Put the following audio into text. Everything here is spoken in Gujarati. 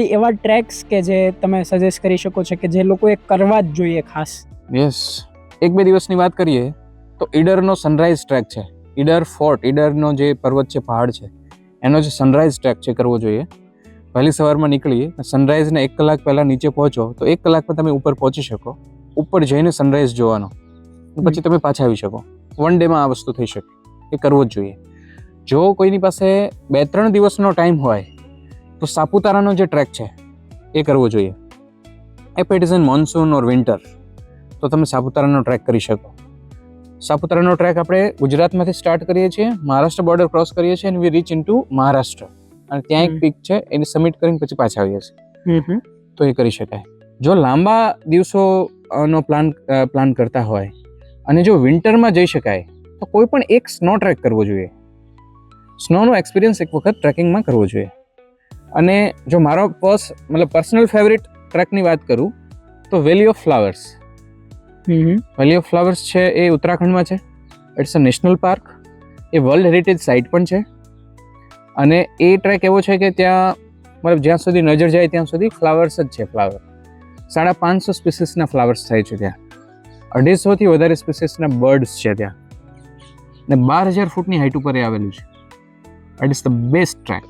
કોઈ એવા ટ્રેક્સ કે જે તમે સજેસ્ટ કરી શકો છો કે જે લોકોએ કરવા જ જોઈએ ખાસ? યસ, 1-2 દિવસની વાત કરીએ તો ઈડરનો સનરાઈઝ ટ્રેક છે. ઈડર ફોર્ટ, ઈડરનો જે પર્વત છે, પહાડ છે, એનો જે સનરાઈઝ ટ્રેક છે કરવો જોઈએ. વહેલી સવારમાં નીકળી સનરાઈઝને 1 કલાક પહેલાં નીચે પહોંચો તો 1 કલાકમાં તમે ઉપર પહોંચી શકો. ઉપર જઈને સનરાઈઝ જોવાનો, પછી તમે પાછા આવી શકો. 1 ડેમાં આ વસ્તુ થઈ શકે. એ કરવો જ જોઈએ. જો કોઈની પાસે 2-3 દિવસનો ટાઈમ હોય તો સાપુતારાનો જે ટ્રેક છે એ કરવો જોઈએ. If it is in monsoon or winter તો તમે સાપુતારાનો ટ્રેક કરી શકો. સાપુતારાનો ટ્રેક આપણે ગુજરાતમાંથી સ્ટાર્ટ કરીએ છીએ, મહારાષ્ટ્ર બોર્ડર ક્રોસ કરીએ છીએ અને વી રીચ ઇન ટુ મહારાષ્ટ્ર. અને ત્યાં એક પીક છે, એને સબમિટ કરીને પછી પાછા આવીએ છીએ. તો એ કરી શકાય. જો લાંબા દિવસોનો પ્લાન કરતા હોય અને જો વિન્ટરમાં જઈ શકાય તો કોઈ પણ એક સ્નો ટ્રેક કરવો જોઈએ. સ્નોનો એક્સપિરિયન્સ એક વખત ટ્રેકિંગમાં કરવો જોઈએ. અને જો મારો પર્સનલ ફેવરિટ ટ્રેકની વાત કરું તો valley of flowers. Valley of flowers છે એ ઉત્તરાખંડમાં છે. It's a national park. એ વર્લ્ડ હેરિટેજ સાઇટ પણ છે. અને એ ટ્રેક એવો છે કે ત્યાં જ્યાં સુધી નજર જાય ત્યાં સુધી ફ્લાવર્સ જ છે. ફ્લાવર 550 સ્પીસીસના ફ્લાવર્સ થાય છે ત્યાં. 250થી વધારે સ્પીસીસના બર્ડ્સ છે ત્યાં. ને 12,000 ફૂટની હાઇટ ઉપર એ આવેલું છે. It is the best track.